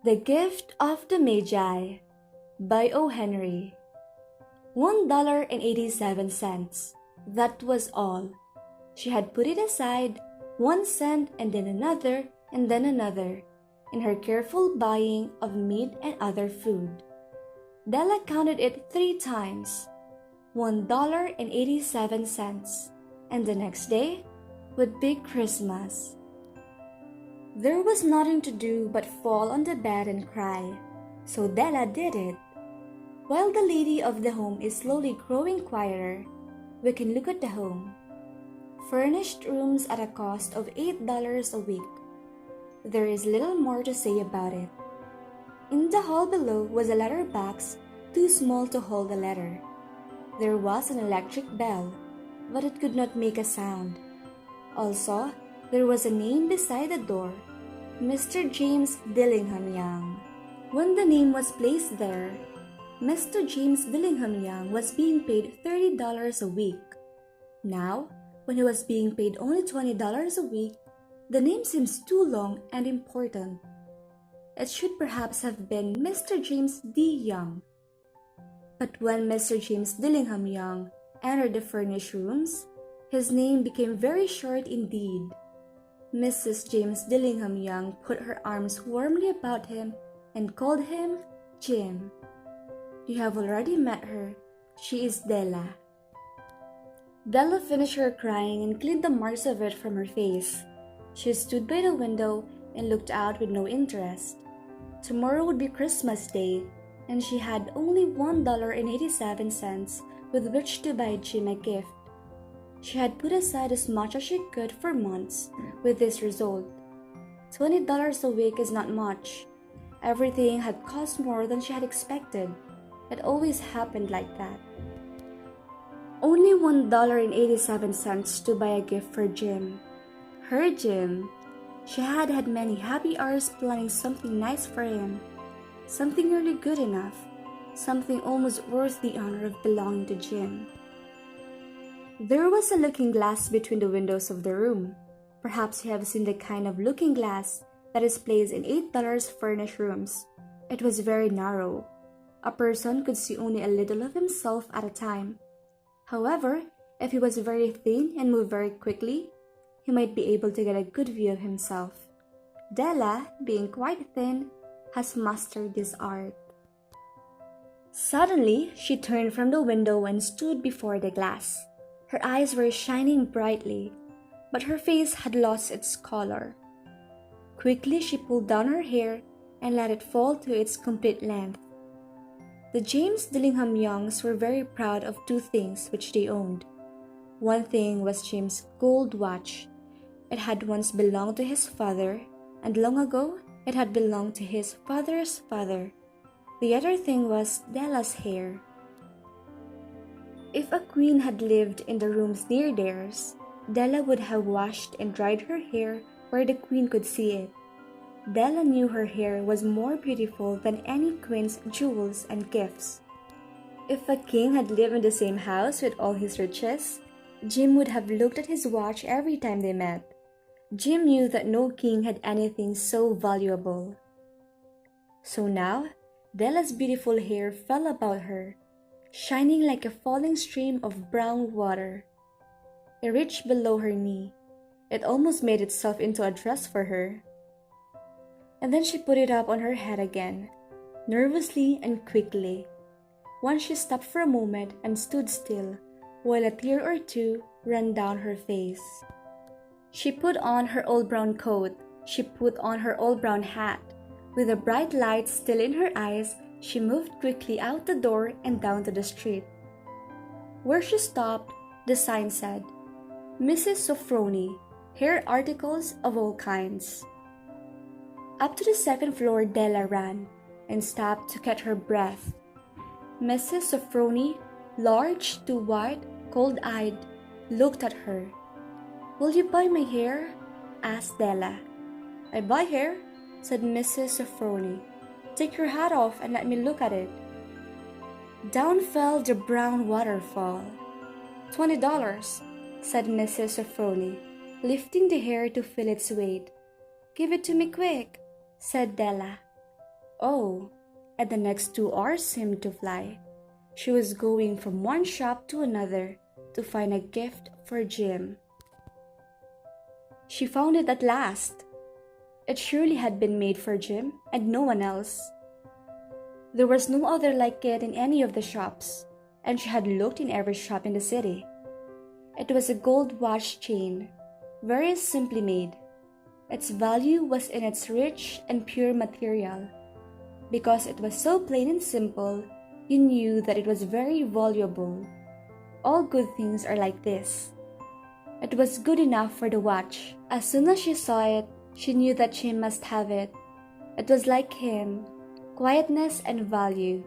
The Gift of the Magi by O. Henry. $1.87. That was all. She had put it aside, 1 cent and then another and then another, in her careful buying of meat and other food. Della counted it 3 times. $1.87. And the next day would be Christmas. There was nothing to do but fall on the bed and cry, so Della did it. While the lady of the home is slowly growing quieter, we can look at the home. Furnished rooms at a cost of $8 a week. There is little more to say about it. In the hall below was a letter box too small to hold a letter. There was an electric bell, but it could not make a sound. Also, there was a name beside the door, Mr. James Dillingham Young. When the name was placed there, Mr. James Dillingham Young was being paid $30 a week. Now, when he was being paid only $20 a week, the name seems too long and important. It should perhaps have been Mr. James D. Young. But when Mr. James Dillingham Young entered the furnished rooms, his name became very short indeed. Mrs. James Dillingham Young put her arms warmly about him and called him Jim. You have already met her. She is Della. Della finished her crying and cleaned the marks of it from her face. She stood by the window and looked out with no interest. Tomorrow would be Christmas Day, and she had only $1.87 with which to buy Jim a gift. She had put aside as much as she could for months, with this result. $20 a week is not much. Everything had cost more than she had expected. It always happened like that. Only $1.87 to buy a gift for Jim. Her Jim. She had had many happy hours planning something nice for him. Something really good enough. Something almost worth the honor of belonging to Jim. There was a looking glass between the windows of the room. Perhaps you have seen the kind of looking glass that is placed in $8 furnished rooms. It was very narrow. A person could see only a little of himself at a time. However, if he was very thin and moved very quickly, he might be able to get a good view of himself. Della, being quite thin, has mastered this art. Suddenly, she turned from the window and stood before the glass. Her eyes were shining brightly, but her face had lost its color. Quickly, she pulled down her hair and let it fall to its complete length. The James Dillingham Youngs were very proud of 2 things which they owned. One thing was Jim's gold watch. It had once belonged to his father, and long ago it had belonged to his father's father. The other thing was Della's hair. If a queen had lived in the rooms near theirs, Della would have washed and dried her hair where the queen could see it. Della knew her hair was more beautiful than any queen's jewels and gifts. If a king had lived in the same house with all his riches, Jim would have looked at his watch every time they met. Jim knew that no king had anything so valuable. So now, Della's beautiful hair fell about her, shining like a falling stream of brown water. It reached below her knee. It almost made itself into a dress for her. And then she put it up on her head again, nervously and quickly. Once she stopped for a moment and stood still, while a tear or two ran down her face. She put on her old brown coat. She put on her old brown hat. With a bright light still in her eyes, she moved quickly out the door and down to the street. Where she stopped, the sign said, Mrs. Sofroni, hair articles of all kinds. Up to the 2nd floor Della ran, and stopped to catch her breath. Mrs. Sofroni, large, too white, cold-eyed, looked at her. Will you buy my hair? Asked Della. I buy hair, said Mrs. Sofroni. Take your hat off and let me look at it. Down fell the brown waterfall. $20, said Mrs. Sofroni, lifting the hair to feel its weight. Give it to me quick, said Della. Oh, and the next 2 hours seemed to fly. She was going from one shop to another to find a gift for Jim. She found it at last. It surely had been made for Jim and no one else. There was no other like it in any of the shops, and she had looked in every shop in the city. It was a gold watch chain, very simply made. Its value was in its rich and pure material. Because it was so plain and simple, you knew that it was very valuable. All good things are like this. It was good enough for the watch. As soon as she saw it, she knew that she must have it. It was like him, quietness and value.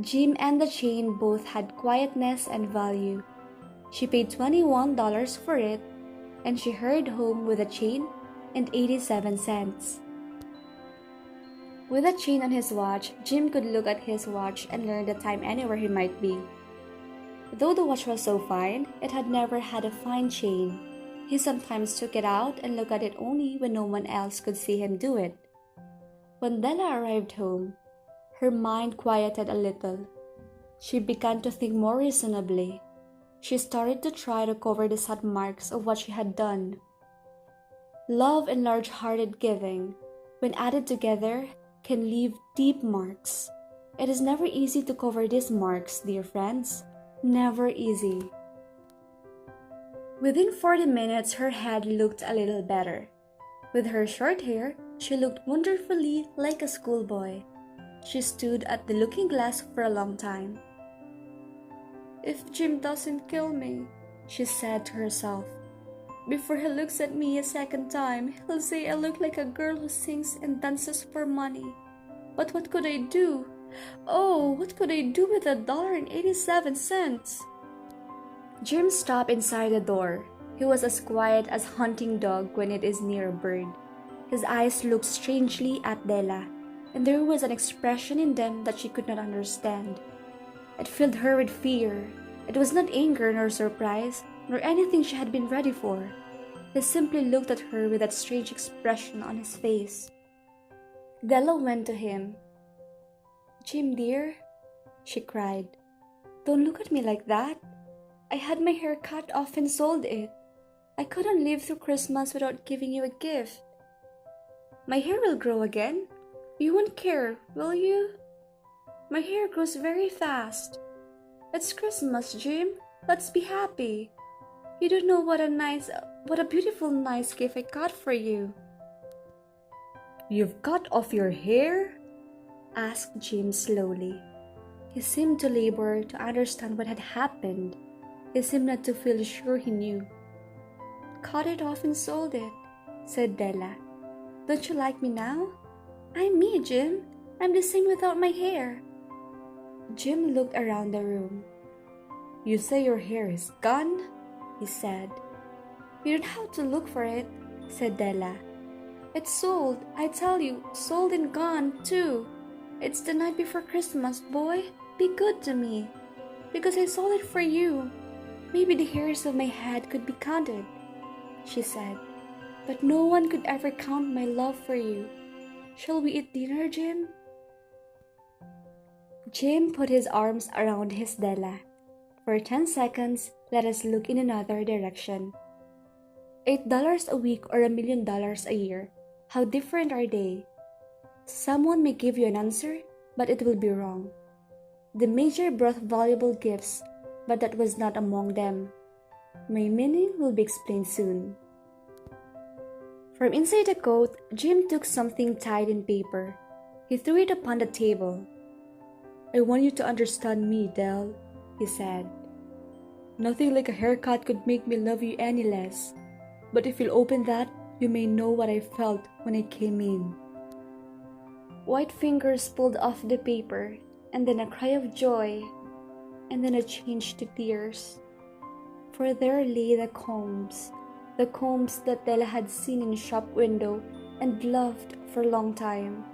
Jim and the chain both had quietness and value. She paid $21 for it, and she hurried home with a chain and 87 cents. With a chain on his watch, Jim could look at his watch and learn the time anywhere he might be. Though the watch was so fine, it had never had a fine chain. He sometimes took it out and looked at it only when no one else could see him do it. When Della arrived home, her mind quieted a little. She began to think more reasonably. She started to try to cover the sad marks of what she had done. Love and large-hearted giving, when added together, can leave deep marks. It is never easy to cover these marks, dear friends. Never easy. Within 40 minutes, her head looked a little better. With her short hair, she looked wonderfully like a schoolboy. She stood at the looking glass for a long time. "If Jim doesn't kill me," she said to herself, "before he looks at me a second time, he'll say I look like a girl who sings and dances for money. But what could I do? Oh, what could I do with $1.87? Jim stopped inside the door. He was as quiet as a hunting dog when it is near a bird. His eyes looked strangely at Della, and there was an expression in them that she could not understand. It filled her with fear. It was not anger nor surprise, nor anything she had been ready for. He simply looked at her with that strange expression on his face. Della went to him. "Jim, dear," she cried, "don't look at me like that. I had my hair cut off and sold it. I couldn't live through Christmas without giving you a gift. My hair will grow again. You won't care, will you? My hair grows very fast. It's Christmas, Jim. Let's be happy. You don't know what a beautiful nice gift I got for you." "You've cut off your hair?" asked Jim slowly. He seemed to labor to understand what had happened. He seemed not to feel sure he knew. "Cut it off and sold it," said Della. "Don't you like me now? I'm me, Jim. I'm the same without my hair." Jim looked around the room. "You say your hair is gone?" he said. "You don't have to look for it," said Della. "It's sold, I tell you, sold and gone, too. It's the night before Christmas, boy. Be good to me. Because I sold it for you. Maybe the hairs of my head could be counted," she said. "But no one could ever count my love for you. Shall we eat dinner, Jim?" Jim put his arms around his Della. For 10 seconds, let us look in another direction. $8 a week or $1,000,000 a year. How different are they? Someone may give you an answer, but it will be wrong. The Magi brought valuable gifts, but that was not among them. My meaning will be explained soon. From inside the coat, Jim took something tied in paper. He threw it upon the table. "I want you to understand me, Del," he said. "Nothing like a haircut could make me love you any less. But if you'll open that, you may know what I felt when I came in." White fingers pulled off the paper, and then a cry of joy, and then a change to tears. For there lay the combs that Della had seen in shop window and loved for a long time.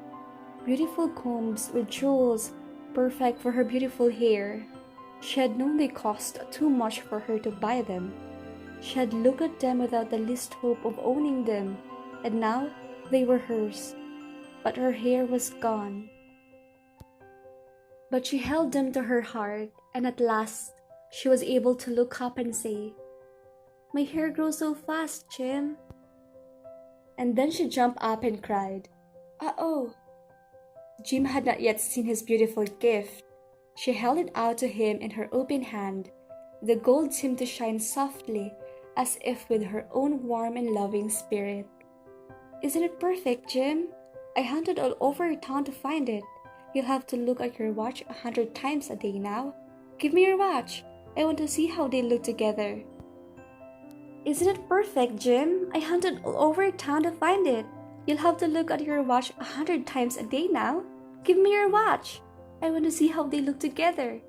Beautiful combs with jewels, perfect for her beautiful hair. She had known they cost too much for her to buy them. She had looked at them without the least hope of owning them, and now they were hers. but her hair was gone. But she held them to her heart, and at last she was able to look up and say, "My hair grows so fast, Jim." And then she jumped up and cried, "Uh-oh." Jim had not yet seen his beautiful gift. She held it out to him in her open hand. The gold seemed to shine softly, as if with her own warm and loving spirit. "Isn't it perfect, Jim? I hunted all over town to find it. You'll have to look at your watch 100 times a day now. Give me your watch. I want to see how they look together." "Isn't it perfect, Jim? I hunted all over town to find it. You'll have to look at your watch 100 times a day now. Give me your watch. I want to see how they look together."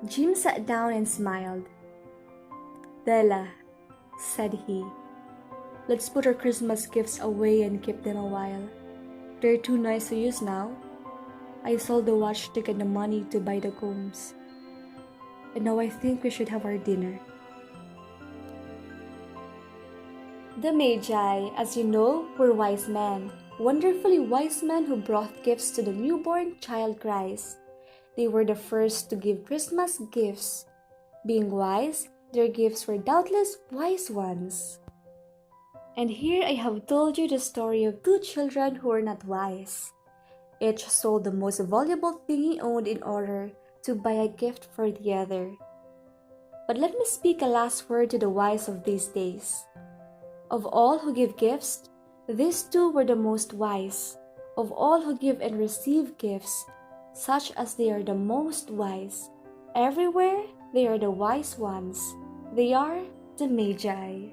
Jim sat down and smiled. "Della," said he, "let's put our Christmas gifts away and keep them a while. They're too nice to use now. I sold the watch to get the money to buy the combs. And now I think we should have our dinner." The Magi, as you know, were wise men, wonderfully wise men who brought gifts to the newborn child Christ. They were the first to give Christmas gifts. Being wise, their gifts were doubtless wise ones. And here I have told you the story of two children who were not wise. Each sold the most valuable thing he owned in order to buy a gift for the other. But let me speak a last word to the wise of these days. Of all who give gifts, these two were the most wise. Of all who give and receive gifts, such as they are the most wise. Everywhere they are the wise ones. They are the Magi.